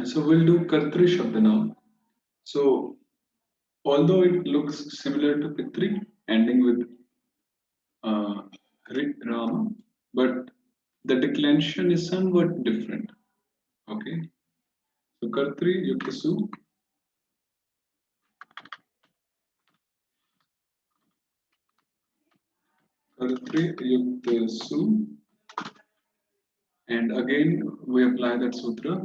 So we'll do Kartri Shabda now. So although it looks similar to Pitri, ending with Rit Rama, but the declension is somewhat different. Okay. So Kartri Yukta Su. Kartri Yukta Su. And again we apply that sutra.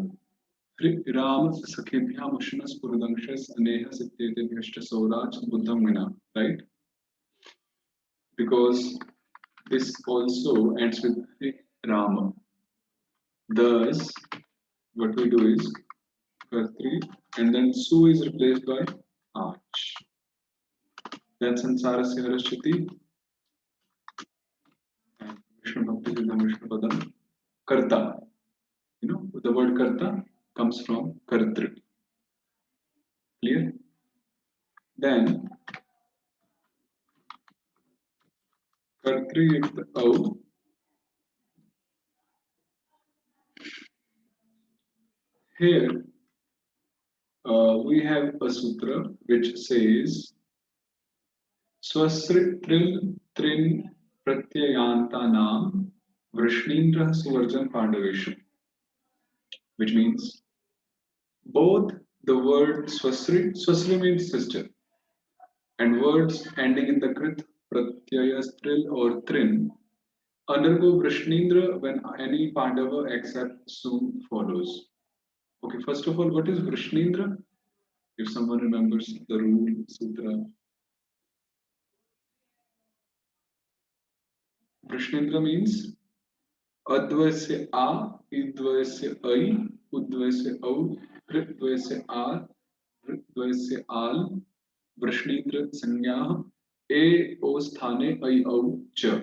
Ram Sakhibhya Mushnas Purudangshas Aneha Sityete Vyashta Sauraj Buddham Vina. Right? Because this also ends with Rama. Thus, what we do is Kartri and then Su is replaced by Arch. Then Sansarasya Harashchati and Vishnu Bhakti Siddham Vishnu Padam. Karta. You know, the word Karta comes from Kartri. Clear? Then Kartri Yukta Au. Here we have a sutra which says Swasritril Trin Pratyayantanam Vrishnindra Suvarjan Pandaveshu, which means both the word Swasri means sister, and words ending in the Krit, Pratyaya, Stril or Trin undergo Vrishnindra when any Pandava except Su follows. Okay, first of all, what is Vrishnindra? If someone remembers the rule, Sutra. Vrishnindra means Advay se A, Idvay se Ai, Udvay se Au, Ritvay se Ar, Ritvay se Al, Vrishnindra Sanyah, A O Sthane Ai Au Cha.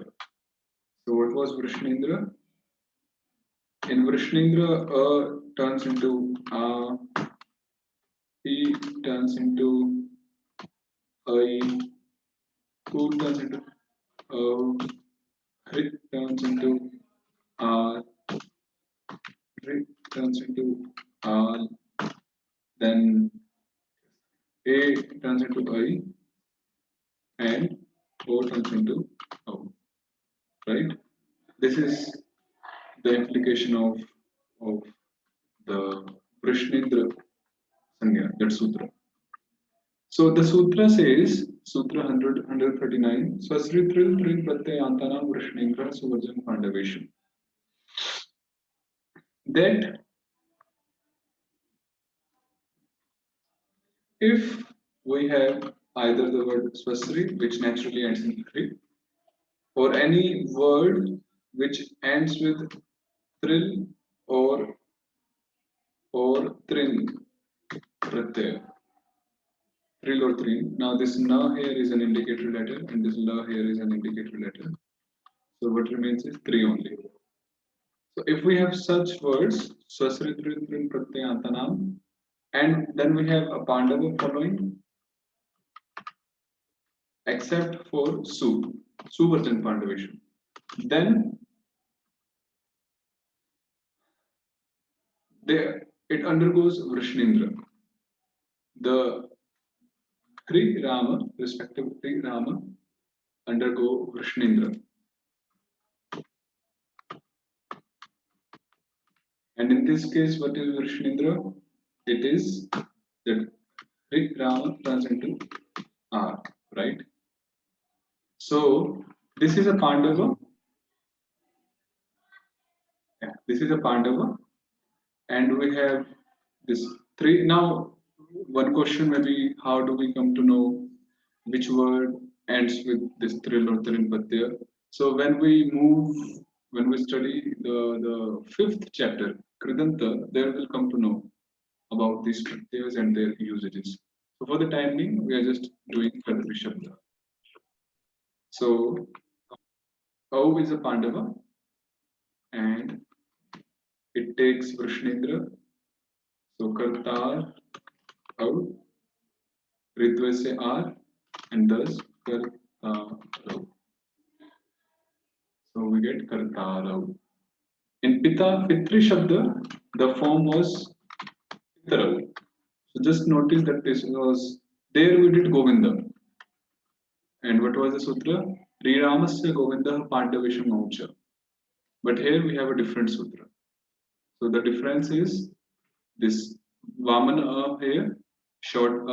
So what was Vrishnindra? In Vrishnindra, turns into A, E turns into I, U turns into Au, Rit turns into R, Rit turns into Al, then A turns into I, and O turns into O, right? This is the implication of the Vrishnindra Sanya, that sutra. So the sutra says, Sutra 139, Swasritril Tril Pratyayantana Vrishnindra Suvarjan Pandaveshu. That if we have either the word Swasri, which naturally ends in Tri, or any word which ends with Tril or Trin Pratyaya, Tril or Trin. Now this Na here is an indicator letter and this La here is an indicator letter. So what remains is 3 only. So if we have such words, Swasritritrin Pratyayantanam, and then we have a Pandava following, except for Su, Suvarjan Pandaveshu, then it undergoes Vrishnindra. The Kri Rama, respective Kri Rama, undergo Vrishnindra. And in this case, what is Vrishnindra? It is that Kri Rama turns into R, right? So this is a Pandava. Yeah, this is a Pandava, and we have this 3. Now, one question may be, how do we come to know which word ends with this Tril or Trin Pratyaya? So when we study the 5th chapter, Kridanta, there will come to know about these pratyas and their usages. So for the time being, we are just doing Kartri Shabda. So Au is a Pandava, and it takes Vrishnindra. So Kartar, Au, Ritva se R, and thus Kartarau. So we get Kartarau. In Pitri Shabda, the form was Pitarau. So just notice that this was there we did Govinda. And what was the sutra? Sri Ramasya Govinda Pandavisham Maucha. But here we have a different sutra. So the difference is this Vamana here, short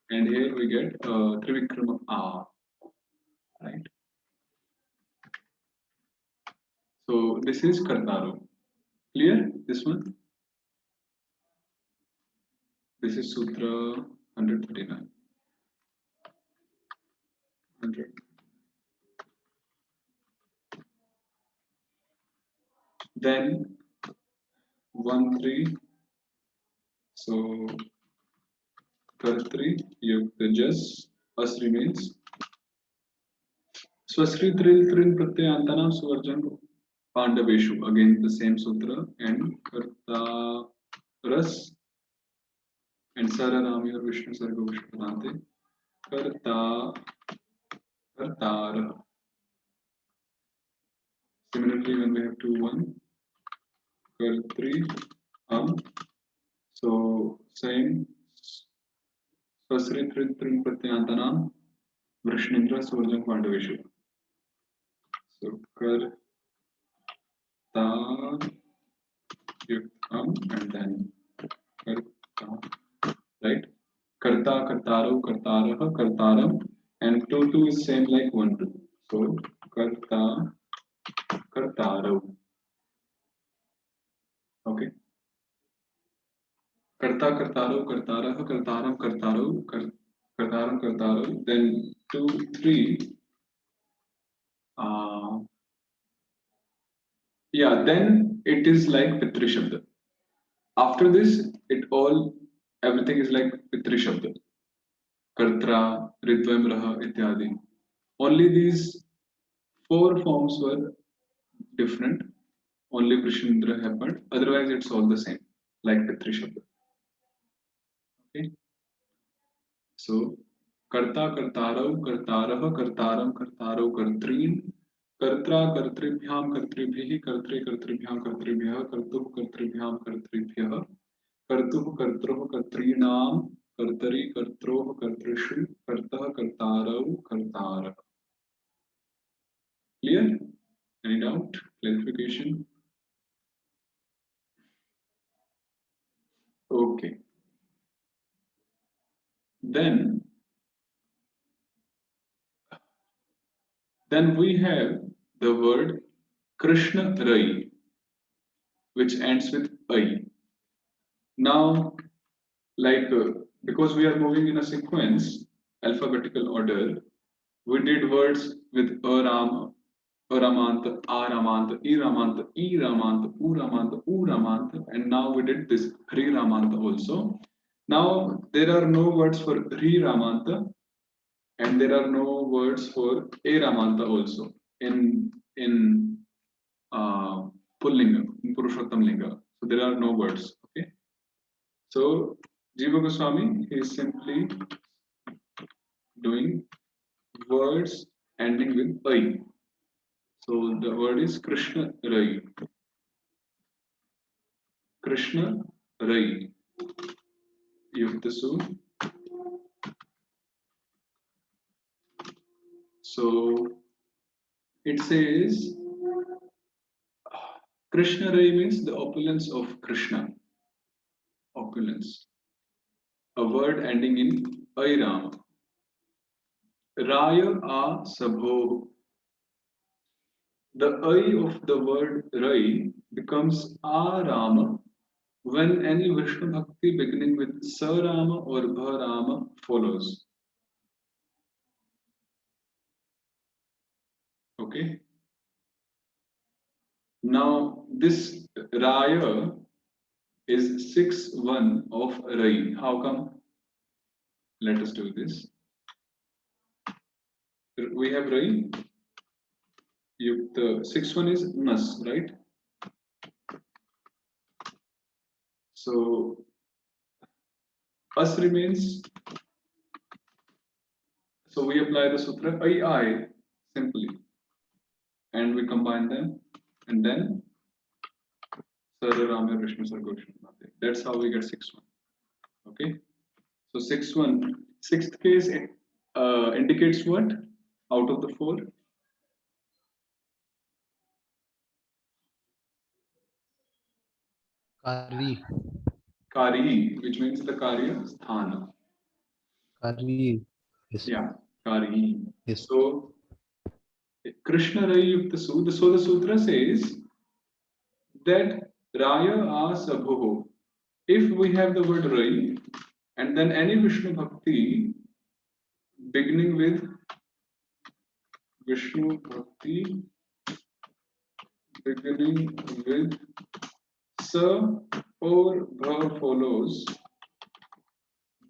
and here we get Trivikrama right? So this is Kartaru. Clear? This one? This is Sutra 139. 100. Then 1 3. So Kartri, Yukta Jas, As remains. Swasri Tril Trin Pratyayantanam Suvarjan Pandaveshu. Again the same sutra and Karta Ras and Sararami or Vishnu Sarga Vishnu Karta Kartara. Similarly, when we have 2 1, Kartri so same Swasri Trin Trin Pratyayantanam Vrishnindra Suvarjan Pandaveshu. So Karta and then Karta, right? Karta, Kartaro, Kartaraha, Kartaram, and 2 2 is same like 1 2. So Karta, Kartaro. Okay. Karta, Kartaro, Kartaraha, Kartaram, Kartaro, Kartaram, Kartaro. Then 2 3. Yeah, then it is like Pitri Shabda. After this, everything is like Pitri Shabda. Kartra, Ridvam Raha, Ityadi. Only these 4 forms were different. Only Krishnendra happened. Otherwise, it's all the same, like Pitri Shabda. Okay. So, Karta, Kartarau, Kartaraha, Kartaram, Kartaro, Kartrin, Kartra, Kartribhyam, Kartribhihi, Kartre, Kartribhyam, Kartribhyah, Kartuh, Kartribhyam, Kartribhyah, Kartuh, Kartroh, Kartrinam, Kartari, Kartroh, Kartrishu, Kartah, Kartarau, Kartara. Clear? Any doubt? Clarification? Okay. Then we have the word Krishna Rai, which ends with I. Now, like because we are moving in a sequence, alphabetical order, we did words with Aram, Aramant, Aramant, Iramant, Iramant, Uramant, Uramant, and now we did this Hri Ramanta also. Now there are no words for Hri Ramanta and there are no words for A Ramanta also in Pullinga, in Purushottam Linga. So there are no words. Okay. So Jiva Goswami is simply doing words ending with I. So the word is Krishna Rai. Krishna Rai. Yuktasu. So it says Krishna Rai means the opulence of Krishna. Opulence. A word ending in Airama. Raya a Sabho. The I of the word Rai becomes Arama when any Vishnu Bhakti beginning with Sarama or Bharama follows. Okay. Now this Raya is 6-1 of Rai. How come? Let us do this. We have Rai. The 6-1 is Nas, right? So Us remains. So we apply the sutra I simply, and we combine them, and then Sarva Rama Vishnu Sargoshan. That's how we get 6-1. Okay. So sixth case indicates what out of the four? Kari. Kari, which means the Karya Sthana. Kari. Yes. Yeah, Kari. Yes. So Krishna Rai Yukta Sutra. So the sutra says that Raya A Sabho. If we have the word Rai and then any Vishnu Bhakti beginning with Vishnu Bhakti beginning with Sa or Bha follows,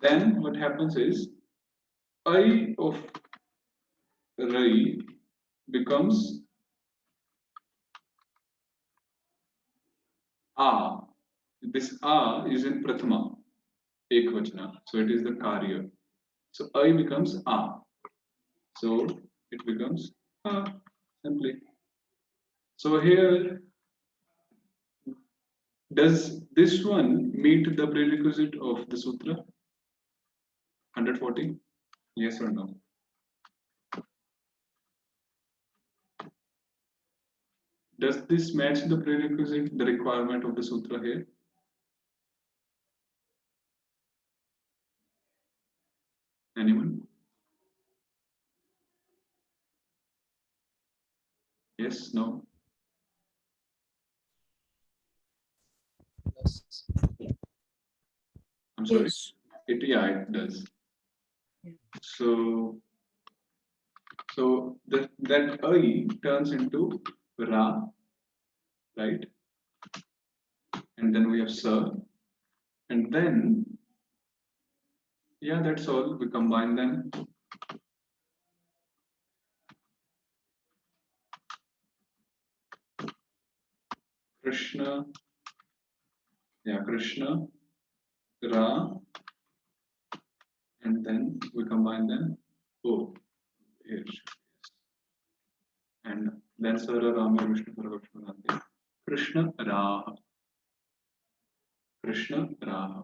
then what happens is I of Rai becomes A. This A is in Prathama, Ekvachana. So it is the Karya. So I becomes A. So it becomes A simply. So here, does this one meet the prerequisite of the sutra? 140? Yes or no? Does this match the prerequisite, the requirement of the sutra here? Anyone? Yes, no? Yes. I'm sorry? Yes. Yeah, it does. So that I turns into Ra, right? And then we have Sa. And then, yeah, that's all. We combine them. Krishna, yeah, Krishna, Ra, and then we combine them. Oh, here. And then Sara Rama Vishnu Paravakshanati. Krishna Raha. Krishna Raha.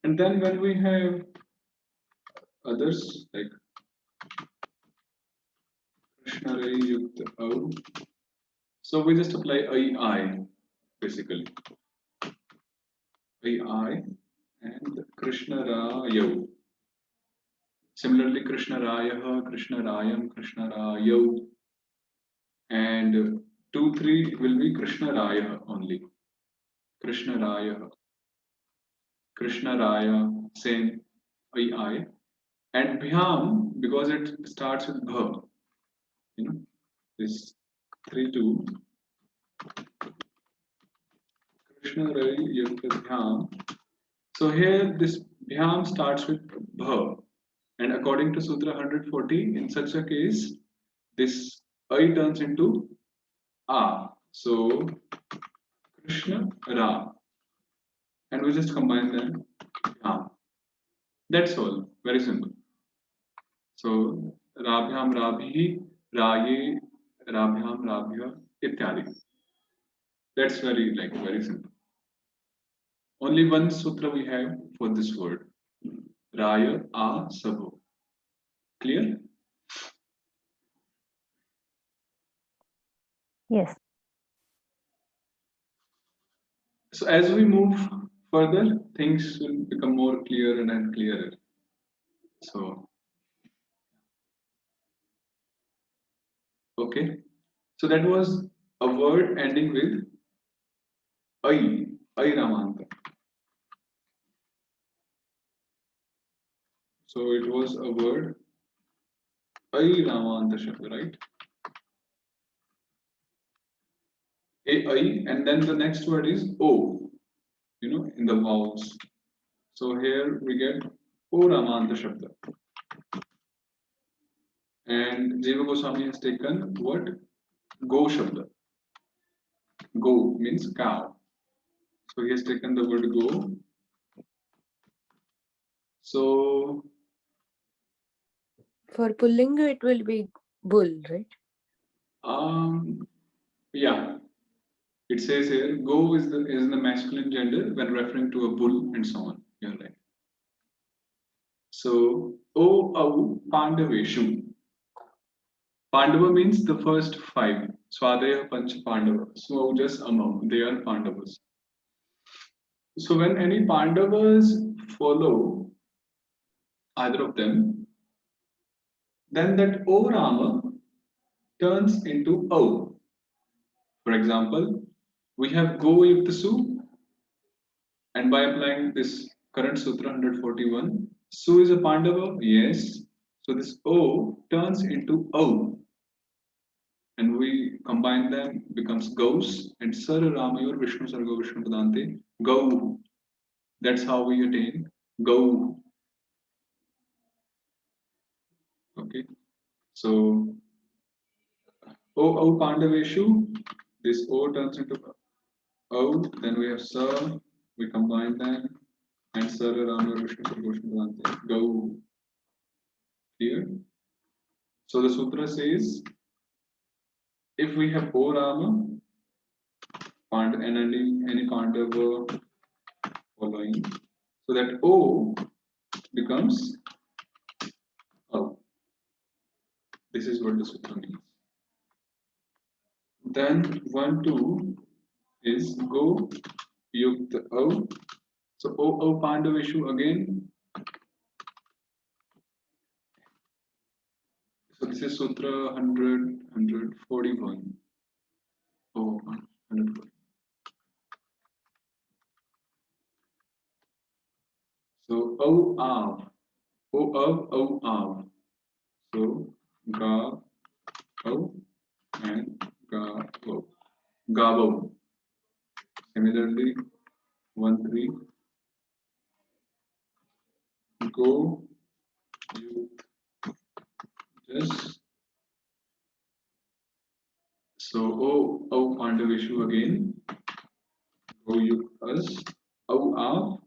And then when we have others like Krishna Rai Yukta Au, so we just apply I basically. I and Krishna Rayo. Similarly, Krishna Rayaha, Krishna Rayam, Krishna Rayo, and 2, 3 will be Krishna Rayaha only. Krishna Rayaha, Krishna Raya, same I. And Bhyam, because it starts with Bha, you know, this 3, 2, Krishna Rai Yukta Bhyam. So here this Bhyam starts with Bha. And according to Sutra 140, in such a case, this I turns into A. So Krishna Ra. And we just combine them. Bhyam. That's all. Very simple. So Rabhyam Rabhi, Raye, Rabhyam Rabhya, ityadi. That's very simple. Only one sutra we have for this word. Raya A Sabho. Clear? Yes. So as we move further, things will become more clearer and clearer. So, okay. So that was a word ending with I Ramanta. So it was a word I Ramanta Shabda, right? I, and then the next word is O, in the vowels. So here we get O Ramanta Shabda. And Jiva Goswami has taken what? Go Shabda. Go means cow. So he has taken the word go. So For Pullinga, it will be bull, right? yeah, it says here go is the masculine gender when referring to a bull and so on. You're right. So, O Au Pandaveshu. Pandava means the first five. Swadaya Panch Pandava. So, just among, they are Pandavas. So, when any Pandavas follow either of them, then that O Rama turns into O. For example, we have Go Yukta and by applying this current Sutra 141, Su is a Pandava, yes. So this O turns into O and we combine them, becomes Gauss and Sar Ramayor Vishnu Sargo Vishnu Padante, Gau. That's how we attain Gau. Okay. So O Pandaveshu, this O turns into O, then we have Sar, we combine them, and Sar Ramayor Vishnu Sargo Vishnu Padante, Gau. Clear? So the sutra says, if we have O Rama and any Pandava following, so that O becomes O. This is what the sutra means. Then 1, 2 is Go Yukta O. So O Pandaveshu again. So this is Sutra 141. Oh, 140. So O Av. O Av, O Av. So Ga O and Ga O. Gabo. Similarly, 1, 3. Go you just so O Pandaveshu again. Go you us. O Av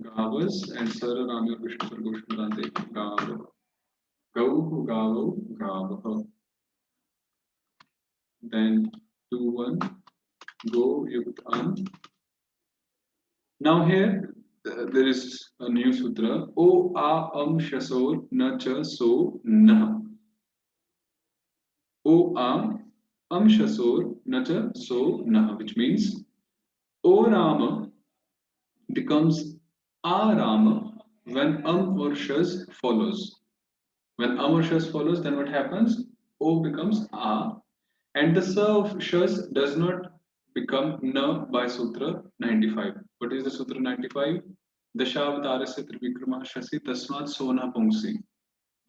Gavas and Sara Ramya Vishnu Sargoshnu Dante Gav. Go Gavo Gav. Then 2, 1. Go Yukt An. Now here there is a new sutra. O A Shasor Na Cha So Na. O A Shasor Na Cha So Na, which means O Rama becomes A Rama when or Shas follows. When or Shas follows, then what happens? O becomes A, and the Sa of Shas does not become Na by Sutra 95. What is the Sutra 95? Dashavatārasya Trivikramah Shasi Tasmat Sona Pungsi,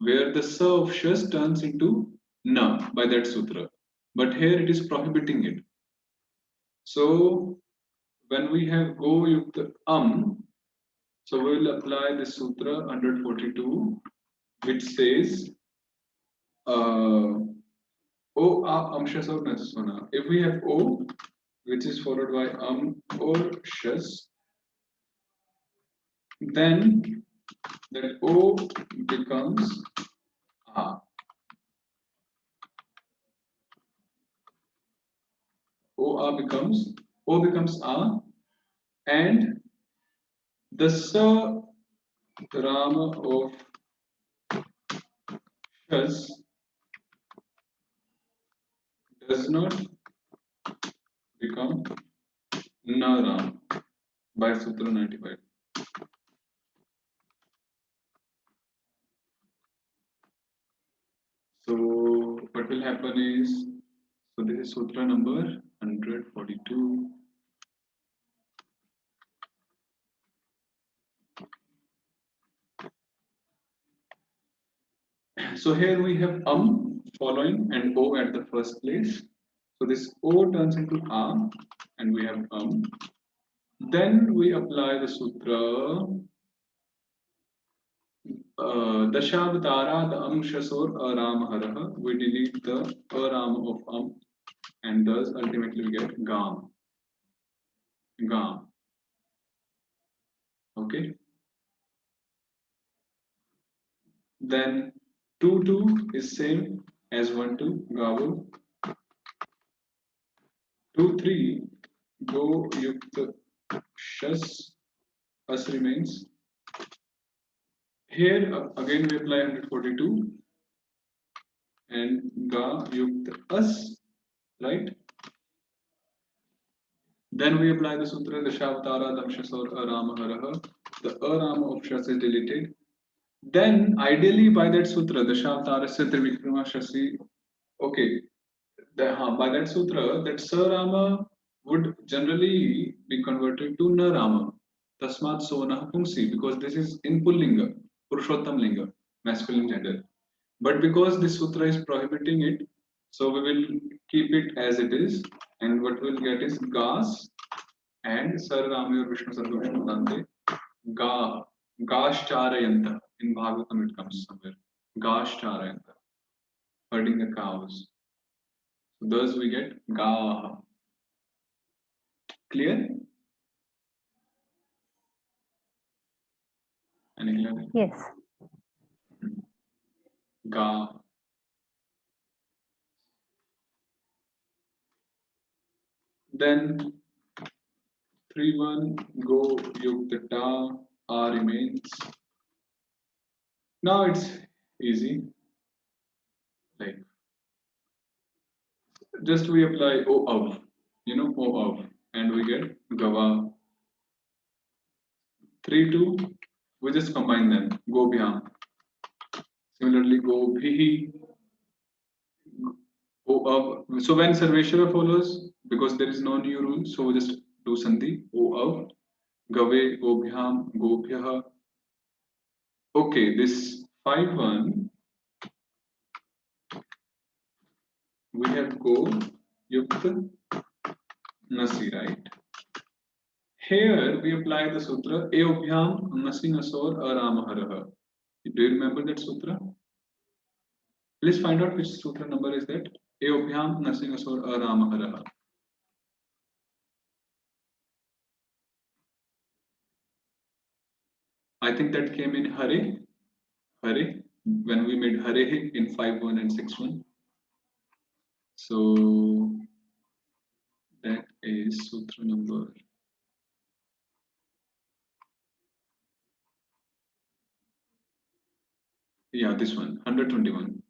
where the Sa of Shas turns into Na by that Sutra. But here it is prohibiting it. So when we have Go Yukta so we will apply the Sutra 142, which says O Shas or Nachasona. If we have O, which is followed by or Shas, then that O becomes A. O becomes A, and the Sa Rama of Shas does not become Na Rama by Sutra 95. So what will happen is, so this is Sutra number 142. So here we have following and O at the first place. So this O turns into A and we have Then we apply the sutra Dashavatara, the Shasor Aramaharaha. We delete the Aram of and thus ultimately we get Gam. Gam. Okay. Then 2, 2 is same as 1, 2, Gavu. 2, 3, Go Yukta Shas. Us remains. Here again we apply 142 and ga yukt as, right? Then we apply the sutra Dashavatara Damshasor Arama Haraha. The Arama of Shas is deleted. Then ideally by that sutra Dashavatara Trivikrama Shasi. Okay, by that sutra that Sarama would generally be converted to Narama. Tasmat Sona Pumsi, because this is in Pullinga, Purushottam Linga, masculine gender. But because this sutra is prohibiting it, so we will keep it as it is, and what we'll get is gas and Sar Rami or Vishnu Sarva Vishnu Dante Ga Gashtarayanta. In Bhagavatam it comes somewhere. Gashtarayanta, herding the cows. So thus we get Ga. Clear? Any clear? Yes. Ga. Then 3-1 go yukta ta R remains. Now it's easy. Like just we apply O of, O of, and we get Gava. 3-2, we just combine them. Go bhyam. Similarly, go bhihi. O of. So when Sarveshwara follows, because there is no new rule, so we just do Sandhi. O of. Gave, go bhyam, go bhyaha. Okay, this 5-1, we have go yukta nasi, right? Here we apply the sutra Eobhyam nasi nasor aramaharaha. Do you remember that sutra? Let's find out which sutra number is that. Eobhyam nasi nasor aramaharaha. I think that came in Hare, when we made Hare in 5-1 and 6-1. So that is sutra number. Yeah, this one, 121.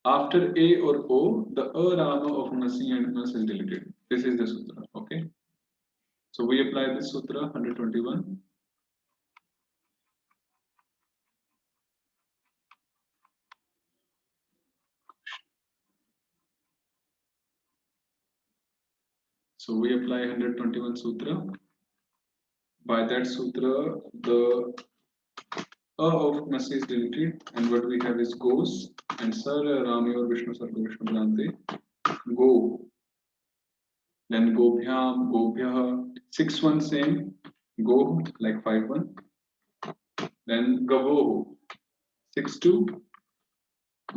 After A or O, the Rama of Nasi and Nas is deleted. This is the sutra, okay? So we apply this sutra, 121. So we apply 121 sutra. By that sutra, the A of Nasi is deleted, and what we have is goes, and Sar Rami or Vishnu Sarva Vishnu Brante, go. Then go bhyam, go bhyaha. 6-1 same, go like 5-1. Then gavo. 6-2,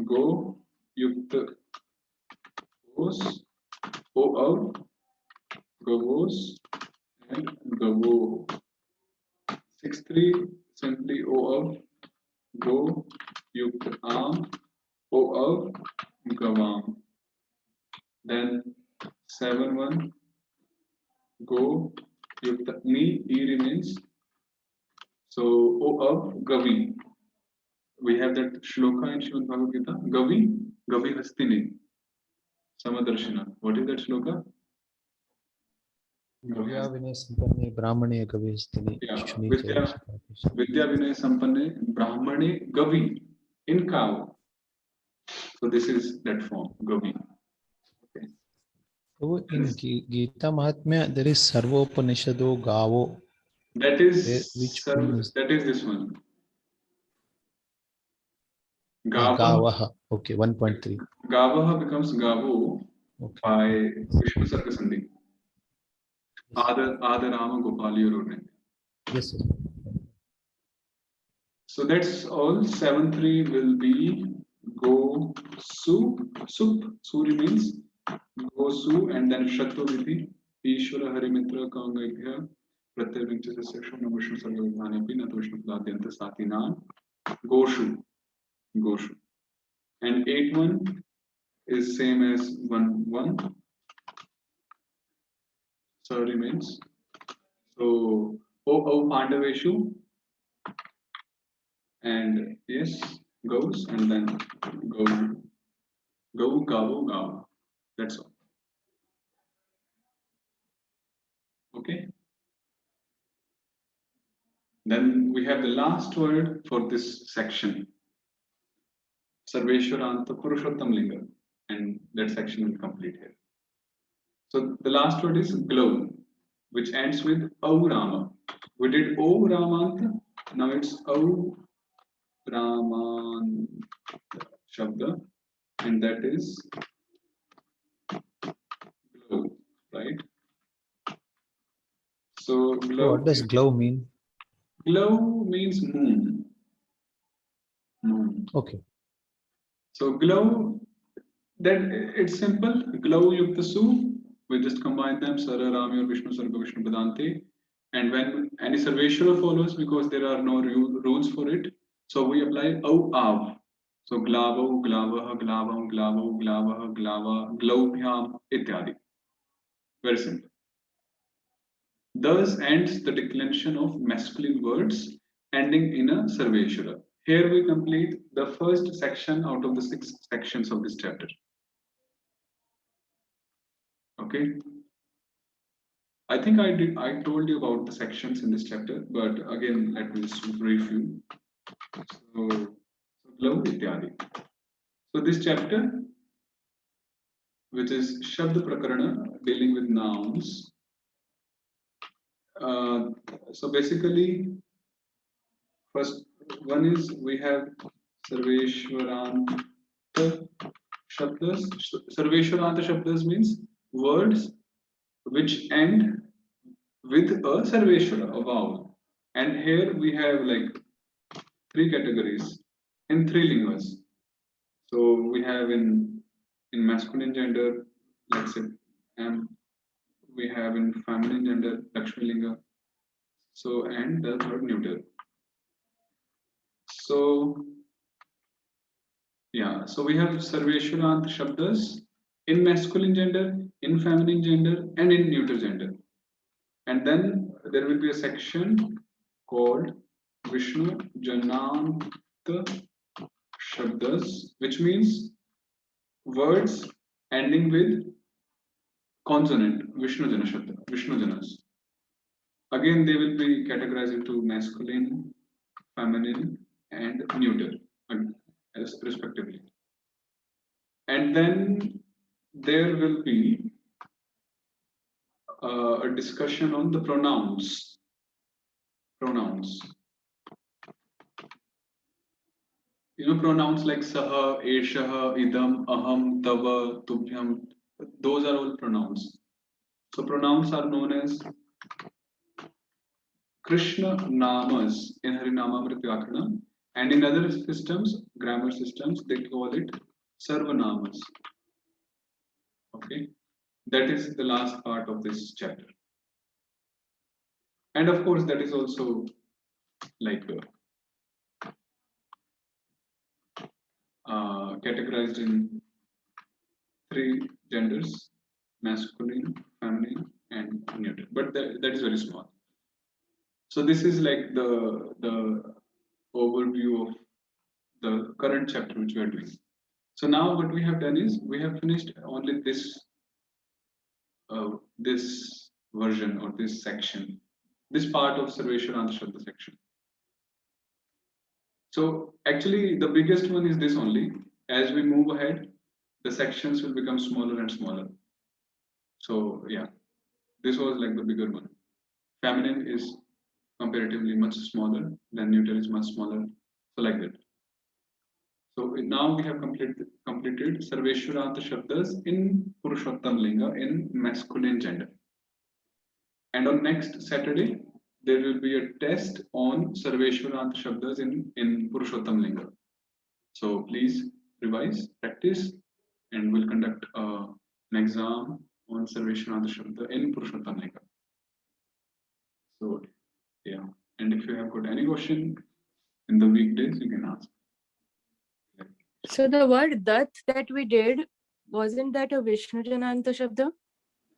go, yukta, goes, o av, gavos, and gavo. 6-3, simply o av, go, yukta am, o av, gavam. Then 7-1, go, yukta ni, e remains. So o av, gavi. We have that shloka in Srimad Bhagavad Gita. Gavi hastini. Samadarshana. What is that shloka? Vidya Vinay Sampanne Brahmane Kavistini Yeah, Shuni Vidya Vinay Sampanne Brahmane Gavi in cow. So this is that form, Gavi. Okay. So in Gita Mahatmya there is Sarvopanishado Gavo. That is Which one is that is this one. Gava. Gavaha. Okay, 1.3. Gavaha becomes Gavo by Vishnu Sarga Sandhi. Adarama Gopali Urune. Yes, yes. So that's all. 7-3 will be go su, sup, su remains, go su, and then Shatru Vidhi, Ishvara Harimitra Kangabhya, Pratyabhincha Session, Vishnu Sarvadhanapi, Natvishnu Padadyanta Satinan, Goshu, Goshu. And 8-1 is same as 1-1. So remains. So O Pandaveshu, and yes, goes, and then go, gavo. That's all. Okay. Then we have the last word for this section, Sarveshwaranta Purushottam Linga, and that section will complete here. So the last word is glow, which ends with Au Rama. We did O Ramanta, now it's Au Ramanta Shabda, and that is glow, right? So glow. What does glow mean? Glow means moon. Moon. Okay. So glow, that it's simple. Glow Yukta Su. We just combine them, Sara, Rami, or Vishnu, Sarga, Vishnu, Padante. And when any Sarveshwara follows, because there are no rules for it, so we apply Au Av. So Glavo, Glavaha, Glavam, Glavo, Glavaha, Glava, Glovbhyam, Ityadi. Very simple. Thus ends the declension of masculine words ending in a Sarveshwara. Here we complete the first section out of the 6 sections of this chapter. Okay. I think I told you about the sections in this chapter, but again, let me just brief you. So, Glav Ityadi. So this chapter, which is Shabda Prakarana, dealing with nouns. So basically, first one is we have Sarveshwaranta Shabdas. Sarveshwaranta Shabdas means words which end with a Sarveshwara, a vowel. And here we have like 3 categories in 3 lingas. So we have in masculine gender, let's say, we have in feminine gender, Lakshmi Linga. So, and the third neuter. So, yeah, so we have Sarveshwarant Shabdas in masculine gender, in feminine gender, and in neuter gender. And then there will be a section called Vishnu Jananta Shabdas, which means words ending with consonant, Vishnu Jana Shabda, Vishnu Janas. Again, they will be categorized into masculine, feminine, and neuter, respectively. And then there will be a discussion on the pronouns. Pronouns. You know, pronouns like saha, eshaha, idam, aham, tava, tubhyam. Those are all pronouns. So pronouns are known as Krishna Namas in Harinamamrita Vyakarana, and in other systems, grammar systems, they call it Sarvanamas. Okay, that is the last part of this chapter. And of course, that is also like categorized in 3 genders: masculine, feminine, and neuter. But that is very small. So this is like the overview of the current chapter which we are doing. So now what we have done is we have finished only this this version or this section, this part of Sarveshwaranta Shabda section. So actually the biggest one is this only. As we move ahead, the sections will become smaller and smaller. So yeah, this was like the bigger one. Feminine is comparatively much smaller, then neuter is much smaller. So like that. So now we have completed Sarveshwaranta Shabdas in Purushottam Linga in masculine gender. And on next Saturday, there will be a test on Sarveshwaranta Shabdas in Purushottam Linga. So please revise, practice, and we'll conduct an exam on Sarveshwaranta Shabda in Purushottam Linga. So yeah, and if you have got any question in the weekdays, you can ask. So the word dat that we did, wasn't that a Vishnu Jananta Shabda?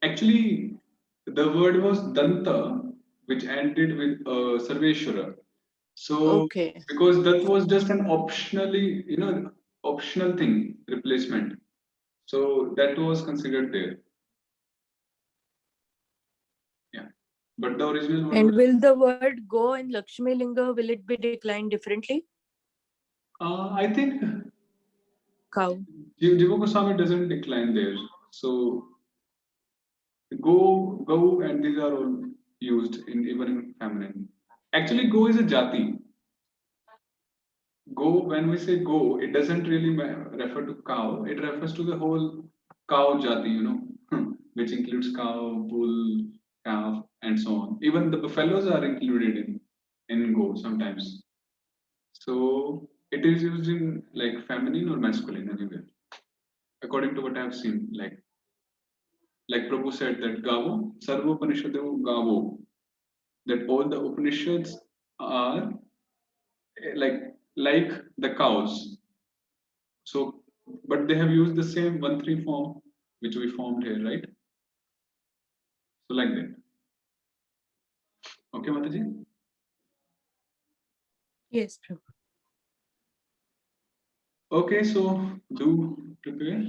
Actually, the word was Danta, which ended with Sarveshwara. So Okay. because that was just an optionally, optional thing, replacement. So that was considered there. Yeah. But the original word And was, will the word go in Lakshmi Linga, will it be declined differently? I think Cow. Jiva Goswami doesn't decline there. So go, and these are all used in even in feminine. Actually, go is a jati. Go, when we say go, it doesn't really refer to cow. It refers to the whole cow jati, which includes cow, bull, calf, and so on. Even the buffaloes are included in go sometimes. So it is used in like feminine or masculine anywhere, according to what I have seen. Like Prabhu said that Gavo, Sarva Upanishadu Gavo, that all the Upanishads are like the cows. So, but they have used the same 1-3 form which we formed here, right? So like that. Okay, Mataji? Yes, Prabhu. Okay, so do prepare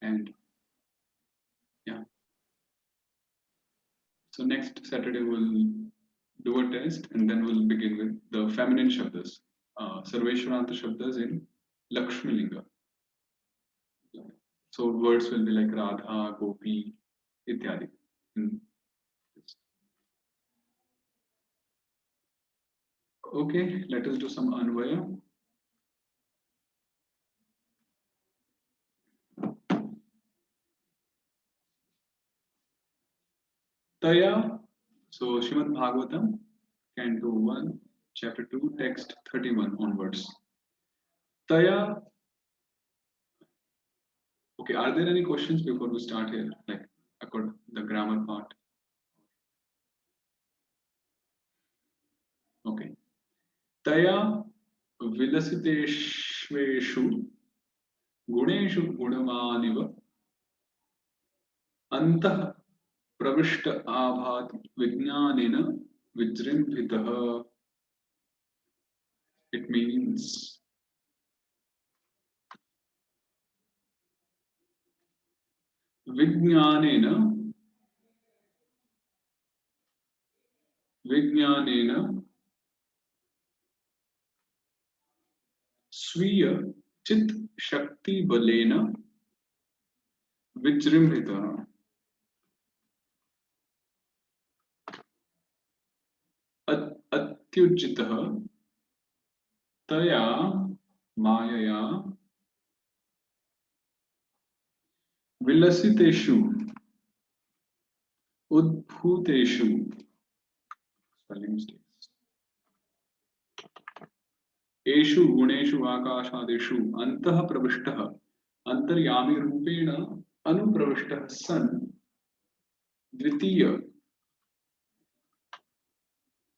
and yeah. So next Saturday we'll do a test and then we'll begin with the feminine Shabdas. Sarveshwaranta Shabdas in Lakshmi Linga. So words will be like Radha, Gopi, Ityadi. in this. Okay, let us do some Anvaya. Taya, so Srimad Bhagavatam, Canto 1, Chapter 2, Text 31 onwards. Taya, okay, are there any questions before we start here? Like, according the grammar part? Okay. Taya vilasiteshveshu guneshu gunamaniva antah pravishta abhat vijnanena vijrimbhitah. It means vijnanena स्वीय चित शक्ति बलेन विजृंभितः अत्युज्जितः तया मायया विलसितेषु उद्भूतेषु spelling mistakes एषु गुणेषु आकाशादिषु अन्तः प्रविष्टः अंतर्यामी रूपेण अनुप्रविष्टः सन् द्वितीय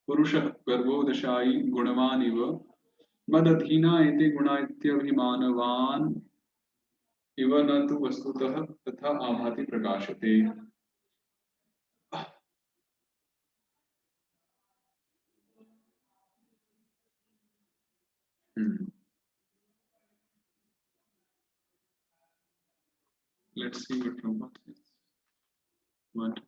पुरुषः गर्भोदशायी गुणवान् इव मदधीना एते गुणा इत्यभिमानवान् इव न तु वस्तुतः तथा आभाति प्रकाशते. Let's see what Prabhupada says. What?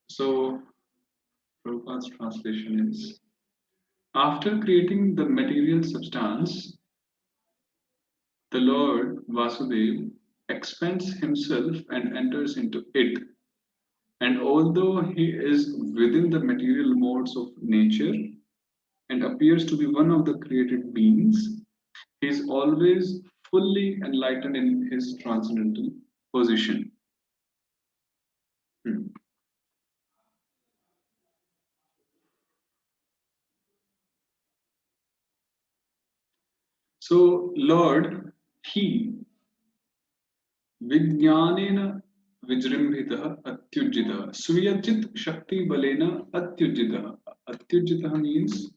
So Prabhupada's translation is: after creating the material substance, the Lord Vasudev expands himself and enters into it. And although he is within the material modes of nature and appears to be one of the created beings, he is always fully enlightened in his transcendental position. Hmm. So, Lord, he Vijnanena विजृंभितः अत्युज्जितः स्वीयचित शक्ति बलेन अत्युज्जितः. Atyujjitah means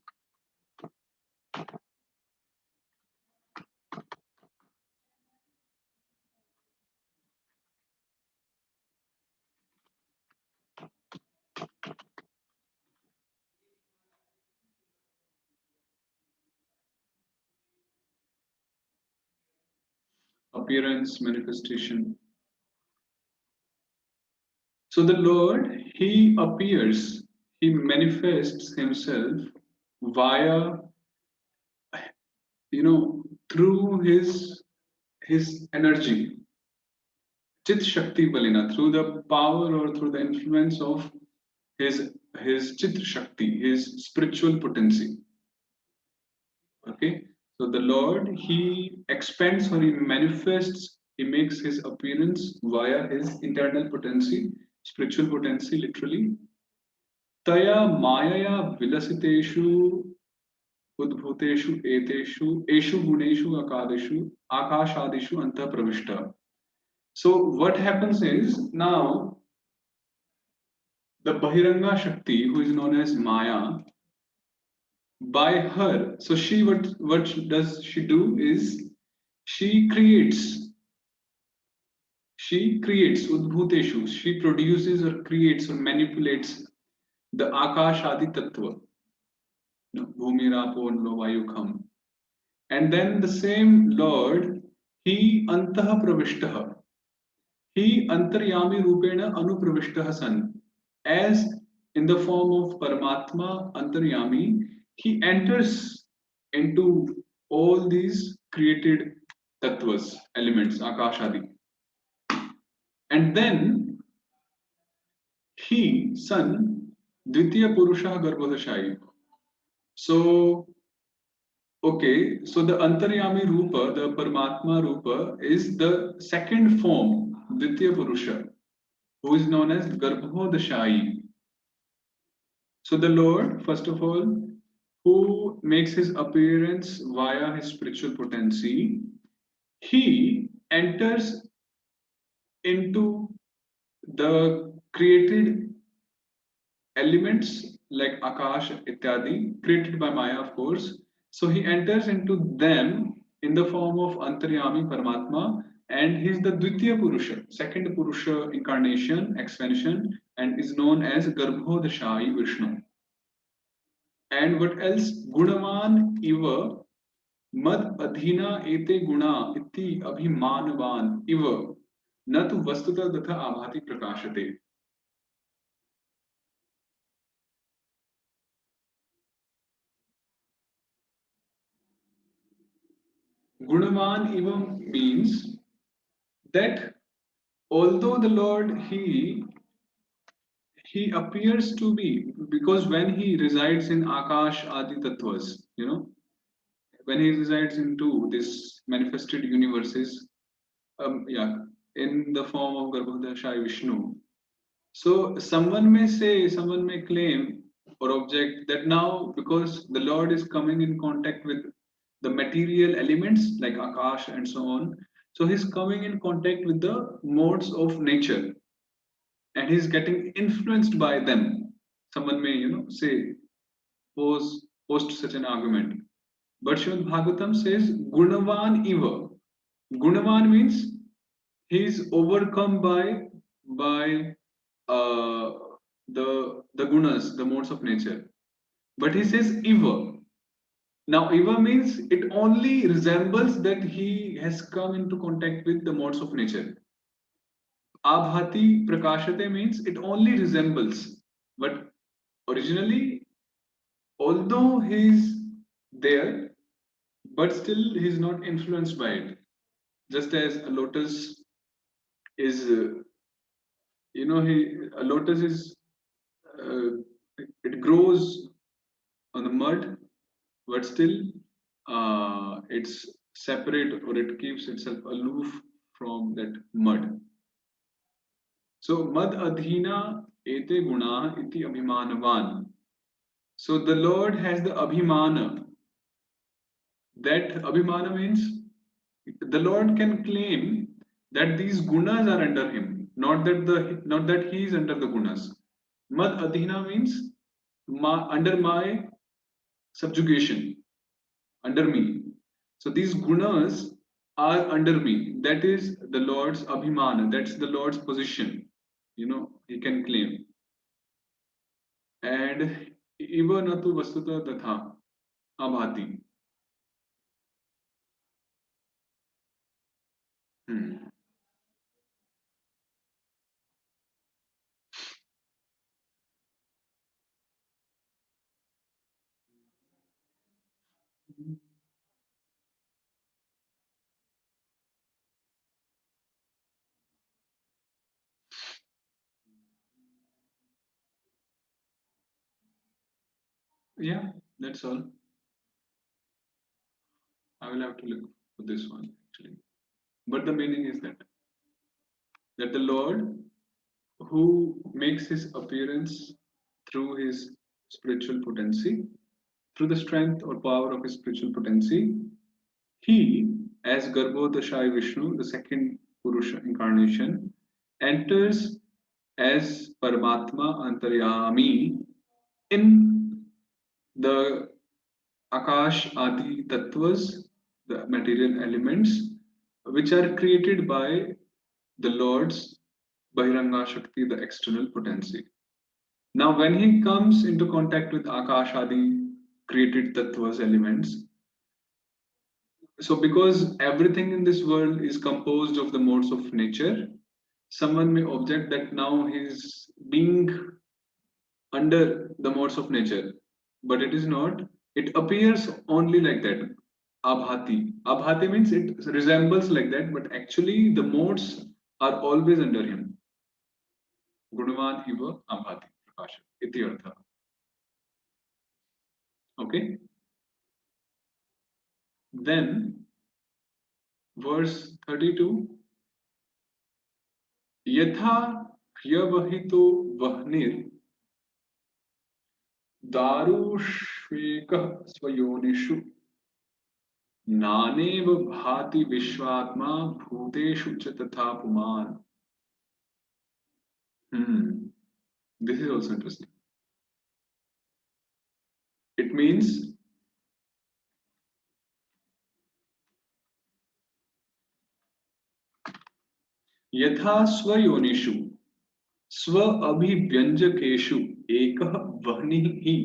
appearance, manifestation. So the Lord, He appears, He manifests Himself via, through His energy, Chit Shakti Balina, through the power or through the influence of His Chit Shakti, His spiritual potency. Okay, so the Lord, He expands or He manifests, He makes His appearance via His internal potency, spiritual potency, literally. Taya Mayaya Vilasiteshu Udbhuteshu Eshu Guneshu Akashadishu Anta Pravishta. So what happens is now the Bahiranga Shakti, who is known as Maya, by her, so she what does she do is she creates Udbhuteshu, she produces or creates or manipulates the Akash Adi Tattva, Bhumi Rapo and Vayu Kham. And then the same Lord, He Antah Pravishtaha, He Antaryami Rupena Anupravishtaha San, as in the form of Paramatma Antaryami, He enters into all these created tattvas, elements, Akashadi. And then He, Son, Dvitiya Purusha Garbhodashai. So, okay, so the Antaryami Rupa, the Paramatma Rupa, is the second form, Dvitiya Purusha, who is known as Garbhodashai. So the Lord, first of all, who makes his appearance via his spiritual potency, he enters into the created elements like Akash, Ityadi, created by Maya, of course. So he enters into them in the form of Antaryami Paramatma, and he's the Dvitiya Purusha, second Purusha incarnation, expansion, and is known as Garbhodashai Vishnu. And what else? Gunavan iva mad adhina ete guna iti abhimanvan iva natu vastuta tatha abhati prakashate. Gunavan iva means that although the Lord he appears to be, because when he resides in Akash Adi Tattvas, when he resides into this manifested universes, yeah, in the form of Garbhodashai Vishnu. So someone may claim or object that now because the Lord is coming in contact with the material elements like Akash and so on, so he's coming in contact with the modes of nature and he's getting influenced by them. Someone may, say, post such an argument. But Srimad Bhagavatam says Gunavan Iva. Gunavan means he's overcome by uh, the gunas, the modes of nature. But he says Iva. Now Iva means it only resembles that he has come into contact with the modes of nature. Abhati prakashate means it only resembles, but originally, although he's there, but still he's not influenced by it. Just as a lotus is, a lotus is, uh, it grows on the mud, but still it's separate or it keeps itself aloof from that mud. So mad adhina ete guna iti abhimanavan. So the Lord has the abhimana. That abhimana means the Lord can claim that these gunas are under him. not that he is under the gunas. Mad adhina means under my subjugation, under me. So these gunas are under me. That is the Lord's abhimana. That's the Lord's position. He can claim. And iva natu vastuta tatha abhati. Hmm. Yeah, that's all. I will have to look for this one actually. But the meaning is that the Lord who makes his appearance through his spiritual potency, through the strength or power of his spiritual potency, he, as Garbhodashai Vishnu, the second Purusha incarnation, enters as Paramatma Antaryami in the Akash Adi Tattvas, the material elements, which are created by the Lord's Bahiranga Shakti, the external potency. Now, when he comes into contact with Akash Adi created Tattvas elements, so because everything in this world is composed of the modes of nature, someone may object that now he's being under the modes of nature, but it is not. It appears only like that. Abhati. Abhati means it resembles like that, but actually the modes are always under him. Gunavan iva abhati. Prakasha. Iti artha. Okay. Then verse 32. Yatha hyavahito vahnir darushvekah swayonishu नानेव भाति विश्वात्मा भूतेषु च तथा पुमान. This is also interesting. It means यथा स्वयोनिषु स्व अभिव्यंजकेषु एकः वह्निः हि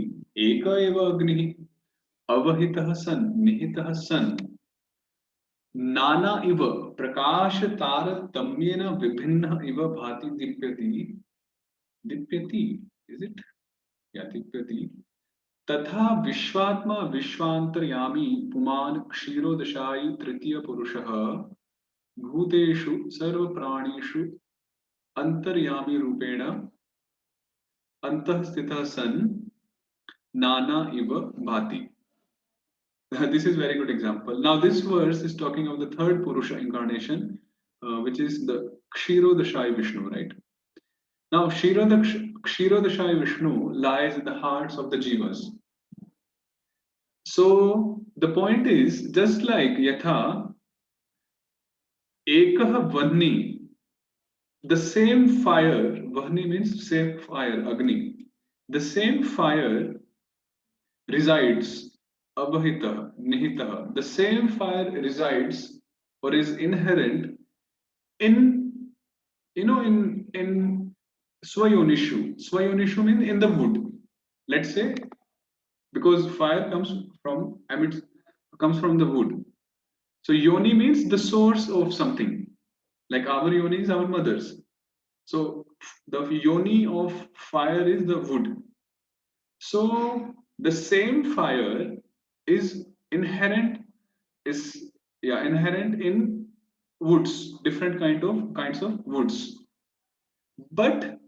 एक एव अग्निः अवहितः सन् निहितः सन् नाना इव प्रकाश तारतम्येन विभिन्नः इव भाति दीप्यति is it दीप्यति तथा विश्वात्मा विश्वांतर्यामी पुमान क्षीरोदशायी तृतीय पुरुषः भूतेषु सर्वप्राणिषु अंतर्यामी रूपेण अंतः स्थितः सन् नाना इव भाति. This is very good example. Now this verse is talking of the third Purusha incarnation, which is the Kshirodashai Vishnu, right? Now Kshirodashai Vishnu lies in the hearts of the Jivas. So the point is, just like Yatha Ekah Vahni, the same fire, Vahni means same fire, Agni, the same fire resides, Abhita, Nihita, the same fire resides or is inherent in, in Swayonishu. Swayonishu means in the wood. Let's say, because fire comes from the wood. So yoni means the source of something. Like our yoni is our mother's. So the yoni of fire is the wood. So the same fire is inherent in woods, different kinds of woods. But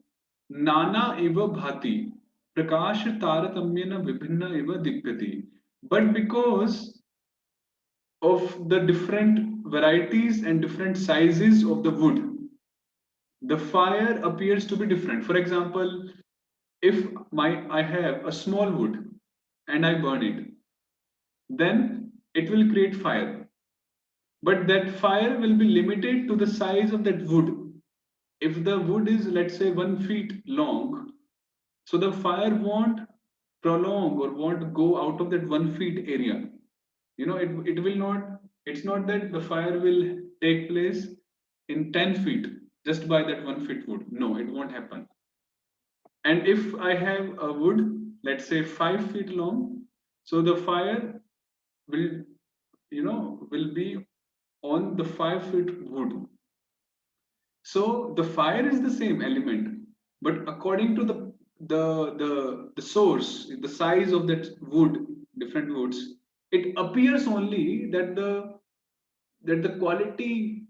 nana eva bhati, prakash taratamyena vibhinna eva dipyati. But because of the different varieties and different sizes of the wood, the fire appears to be different. For example, if I have a small wood and I burn it, then it will create fire. But that fire will be limited to the size of that wood. if the wood is, let's say, 1 feet long, so the fire won't prolong or won't go out of that 1 feet area. It will not, it's not that the fire will take place in 10 feet just by that 1 feet wood. No, it won't happen. And if I have a wood, let's say 5 feet long, so the fire will, will be on the 5 feet wood. So the fire is the same element, but according to the source, the size of that wood, different woods, it appears only that the quality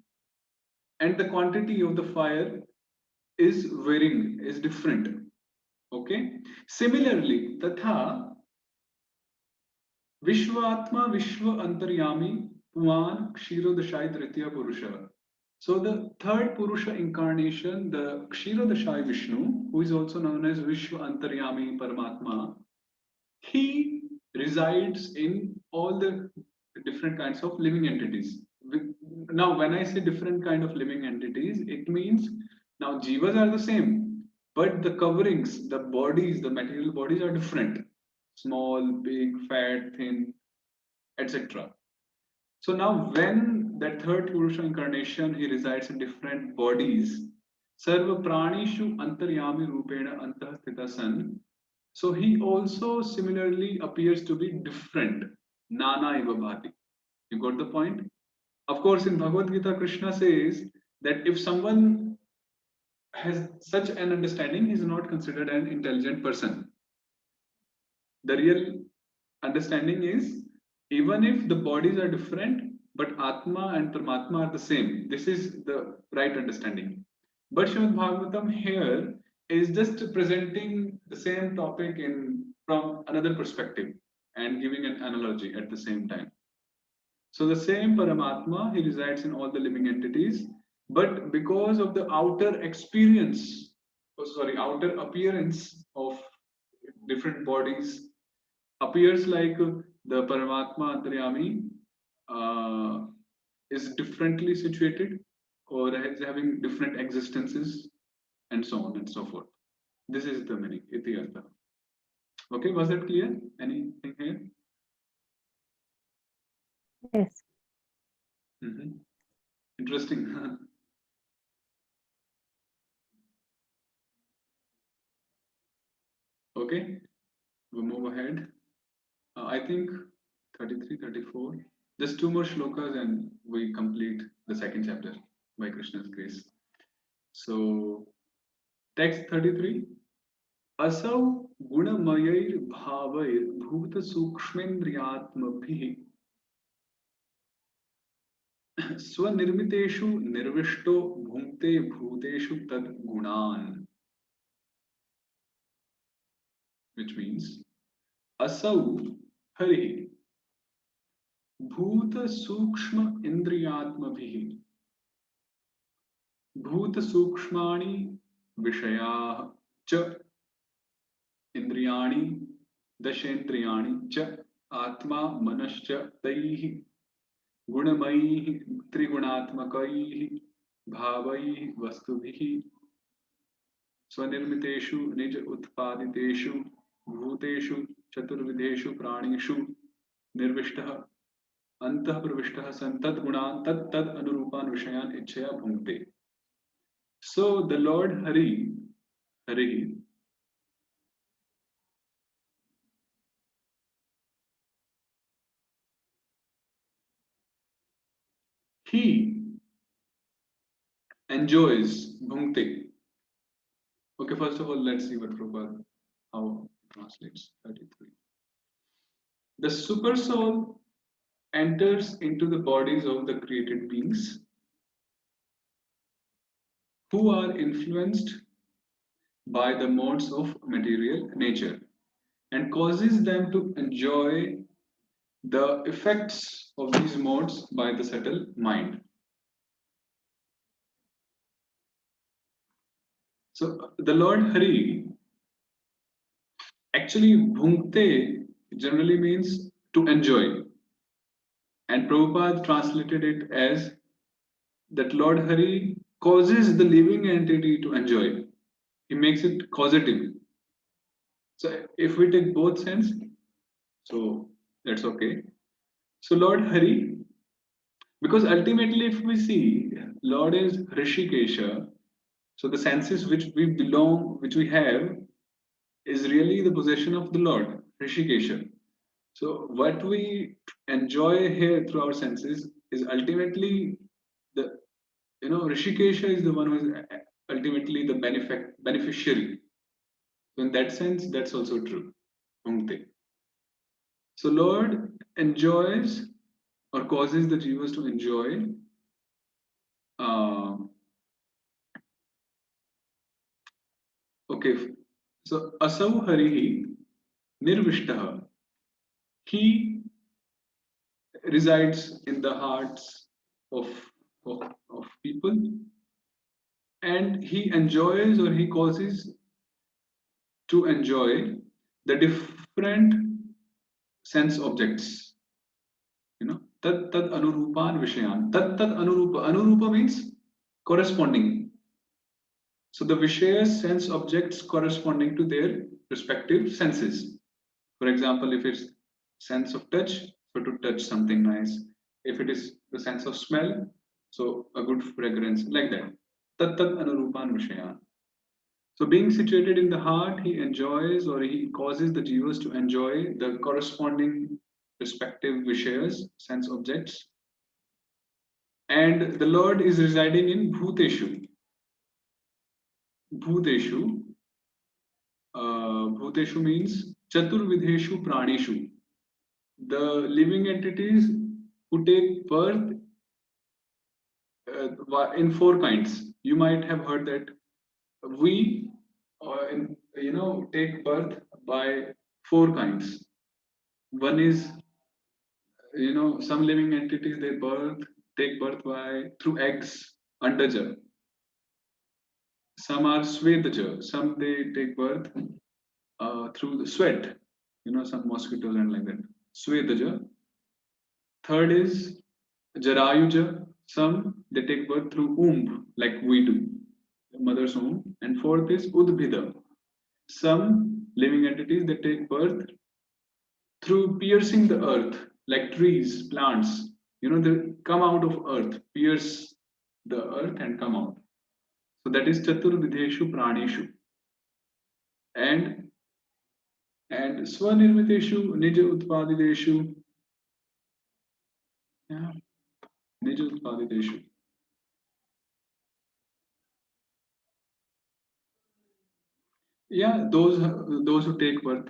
and the quantity of the fire is varying, is different. Okay. Similarly, tatha Vishvatma Vishwa Antaryami Puan Kshirodashai Tritiya Purusha. So the third Purusha incarnation, the Kshirodashai Vishnu, who is also known as Vishwa Antaryami Paramatma, he resides in all the different kinds of living entities. Now, when I say different kind of living entities, it means now jivas are the same, but the coverings, the bodies, the material bodies are different. Small, big, fat, thin, etc. So now when that third Purusha incarnation, he resides in different bodies, Sarva Pranishu Antaryami Rupena Antahstita San. So he also similarly appears to be different. Nana Iva Bhati. You got the point? Of course, in Bhagavad Gita, Krishna says that if someone has such an understanding, he is not considered an intelligent person. The real understanding is, even if the bodies are different, but Atma and Paramatma are the same. This is the right understanding. But Srimad Bhagavatam here is just presenting the same topic from another perspective and giving an analogy at the same time. So the same Paramatma, he resides in all the living entities, but because of the outer experience, outer appearance of different bodies, appears like the Paramatma Antaryami is differently situated or is having different existences and so on and so forth. This is the meaning, iti artha. Okay, was that clear? Anything here? Yes. Interesting. Okay, we'll move ahead. I think 33, 34. Just two more shlokas and we complete the second chapter by Krishna's grace. So, text 33. Asau gunamayir bhavair bhuta sukshmendriyatmabhih swanirmiteshu nirvishto bhunte bhuteshu tad gunan. Which means Asau Hari Bhuta Sukshma Indriyatmabhihi Bhuta Sukshmani Vishaya Cha Indriyani Dashendriyani Cha Atma Manascha Taihi Gunamaihi Trigunatmakaihi Bhavaihi Vastubhihi Swanirmiteshu Nij Utpaditeshu Bhuteshu Chaturvideshu Pranishu Nirvishtah Antah Pravishtaha San Tad Gunan Tad Anurupan Vishayan Ichaya Bhungte. So the Lord Hari, he enjoys Bhungte. Okay, first of all, let's see what Prabhupada, how it translates 33. The super soul enters into the bodies of the created beings who are influenced by the modes of material nature and causes them to enjoy the effects of these modes by the subtle mind. So the Lord Hari, actually bhungte generally means to enjoy, and Prabhupada translated it as that Lord Hari causes the living entity to enjoy. He makes it causative. So if we take both sense, so that's okay. So Lord Hari, because ultimately if we see Lord is Rishikesha, so the senses which we belong, which we have, is really the possession of the Lord, Rishikesha. So what we enjoy here through our senses is ultimately the, Rishikesha is the one who is ultimately the beneficiary. So in that sense, that's also true. Bhungte. So Lord enjoys or causes the jivas to enjoy. Uh, okay, so asau harihi nirvishtaha. He resides in the hearts of, of people, and he enjoys or he causes to enjoy the different sense objects. Tat tad anurupan vishayan. Tat tad anurupa. Anurupa means corresponding. So the Vishayas sense objects corresponding to their respective senses. For example, if it's sense of touch, so to touch something nice. If it is the sense of smell, so a good fragrance, like that. Tat tat anurupan vishayan. So being situated in the heart, he enjoys or he causes the jivas to enjoy the corresponding respective Vishayas, sense objects. And the Lord is residing in Bhuteshu. Bhuteshu. Bhuteshu means Chaturvidheshu Pranishu. The living entities who take birth in four kinds. You might have heard that we, take birth by four kinds. One is, some living entities they take birth by through eggs, andaja. Some are Swetaja, some they take birth through the sweat, some mosquitoes and like that. Swetaja. Third is Jarayuja, some they take birth through womb, like we do, mother's womb. And fourth is Udbhida. Some living entities they take birth through piercing the earth, like trees, plants. They come out of earth, pierce the earth and come out. So that is Chaturvidheshu Pranishu. And Swanirmiteshu, Nija Utpadideshu, yeah, Nija Utpadideshu. Yeah, those who take birth.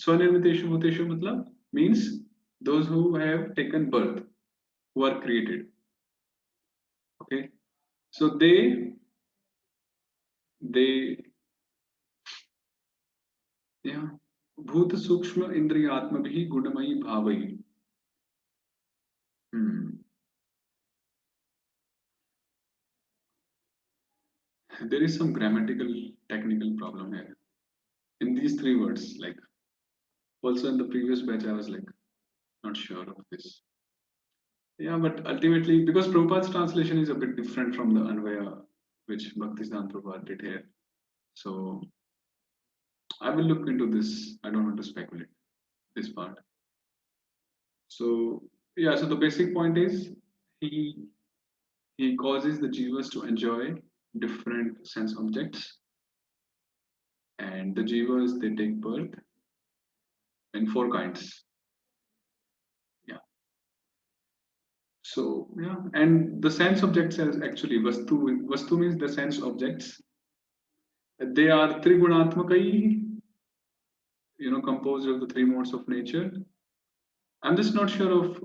Swanirmiteshu Bhuteshu matlab means those who have taken birth, who are created. Okay, so they yeah, Bhuta Sukshma Indriyatmabhi Gunamayi Bhavayi. There is some grammatical technical problem here in these three words. Like also in the previous batch, I was like not sure of this. Yeah, but ultimately, because Prabhupada's translation is a bit different from the Anvaya which Bhaktisiddhanta Prabhupada did here. So I will look into this. I don't want to speculate this part. So yeah, so the basic point is he causes the jivas to enjoy different sense objects, and the jivas they take birth in four kinds. Yeah. So yeah, and the sense objects is actually vastu. Vastu means the sense objects. They are trigunatmakai, composed of the three modes of nature. I'm just not sure of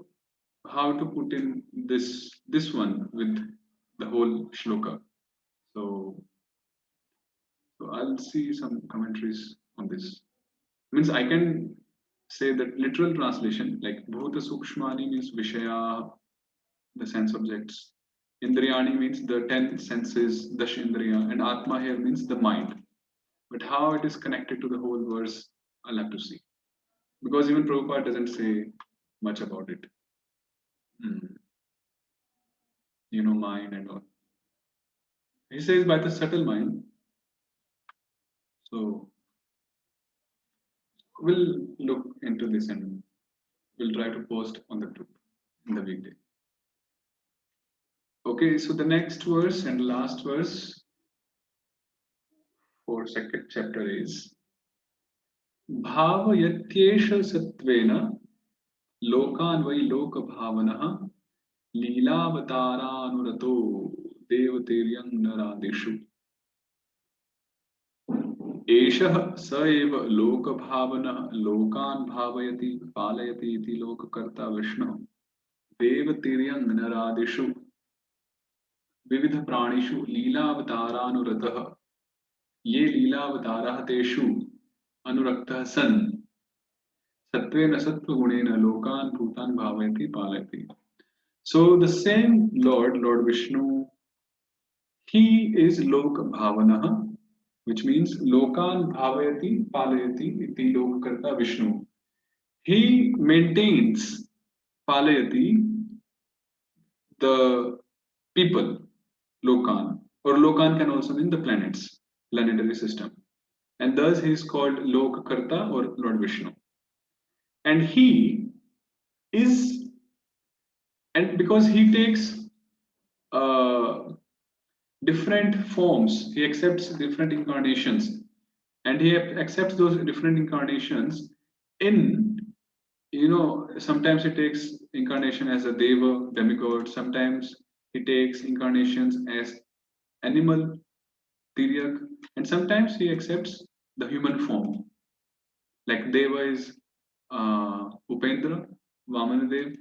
how to put in this one with the whole shloka. So I'll see some commentaries on this. Means I can say that literal translation, like Bhuta Sukshmani means Vishaya, the sense objects. Indriyani means the 10 senses, Dash Indriya, and Atma here means the mind. But how it is connected to the whole verse, I'll have to see. Because even Prabhupada doesn't say much about it. Mind and all. He says by the subtle mind. So we'll look into this and we'll try to post on the group in the weekday. Okay, so the next verse and last verse for second chapter is भावयत्येष सत्वेन लोकान् वै लोकभावनः लीलावतारानुरतो देवतेर्यं नरादिषु एषः स एव लोकभावनः लोकान् भावयति पालयति इति लोककर्ता विष्णुः देवतेर्यं नरादिषु विविध प्राणिषु लीलावतारानुरतः ये लीलावतारः तेषु अनुरक्तः सन् सत्वेन सत्वगुणेन लोकान् भूतान् भावयति पालयति. So the same Lord Vishnu, he is Lok Bhavanah, which means Lokan Bhavayati Palayati iti Lokakarta Vishnu. He maintains Palayati the people, Lokan, or Lokan can also mean the planets, planetary system. And thus he is called Lokakarta or Lord Vishnu. And he is, and because he takes different forms, he accepts different incarnations, and he accepts those different incarnations in, sometimes he takes incarnation as a deva, demigod, sometimes he takes incarnations as animal, tiryak, and sometimes he accepts the human form. Like deva is Upendra, Vamanadev.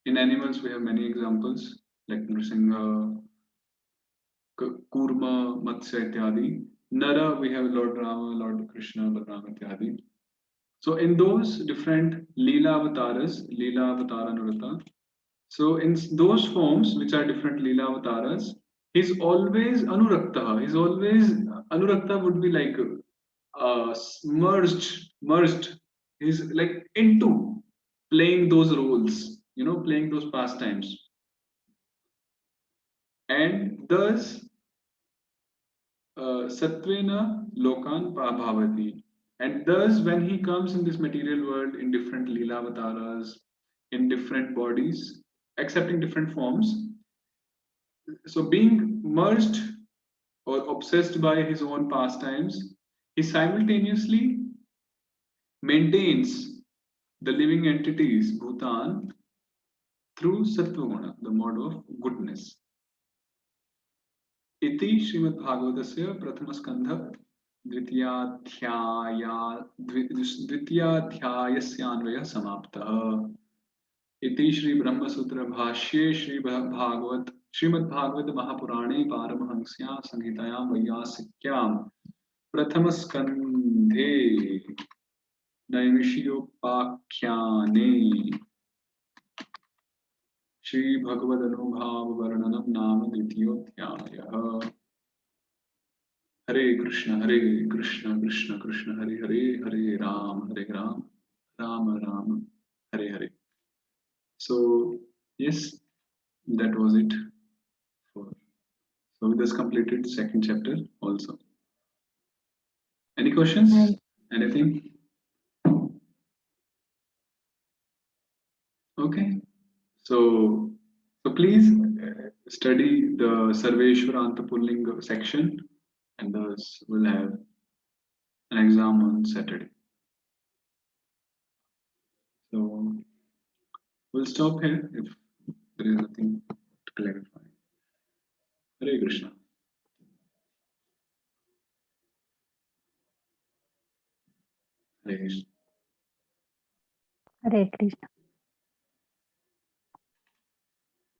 In animals, we have many examples like Nrsimha, Kurma, Matsya, ityadi. Nara, we have Lord Rama, Lord Krishna, Balram, ityadi. So in those different Leela avatars, Leela avatara Nurata, so in those forms which are different Leela avatars, he's always Anurakta. He's always, Anurakta would be like merged. He's like into playing those roles, playing those pastimes. And thus, Satvena Lokan Bhavati. And thus, when he comes in this material world in different Leela avatars, in different bodies, accepting different forms, so being merged or obsessed by his own pastimes, he simultaneously maintains the living entities, Bhutan, through Sattvaguna, the mode of goodness. इति श्रीमद्भागवतस्य प्रथमस्कन्ध द्वितीयाध्यायस्यान्वयः समाप्तः. इति श्रीब्रह्मसूत्र भाष्ये श्रीमद्भागवत महापुराणे पारमहंस्यां संहितायां वैयासिक्यां प्रथमस्कन्धे नैमिषिकोपाख्याने श्री भगवदनुभाव वर्णनम नाम द्वितीयोऽध्यायः. हरे कृष्ण कृष्ण कृष्ण हरे हरे, हरे Ram Ram Ram Hare Hare. So yes, that was it. So we just completed second chapter also. Any questions? Anything? Okay. So please study the Sarveshwaranta Pullinga section, and thus we'll have an exam on Saturday. So we'll stop here if there is nothing to clarify. Hare Krishna. Hare Krishna. Hare Krishna.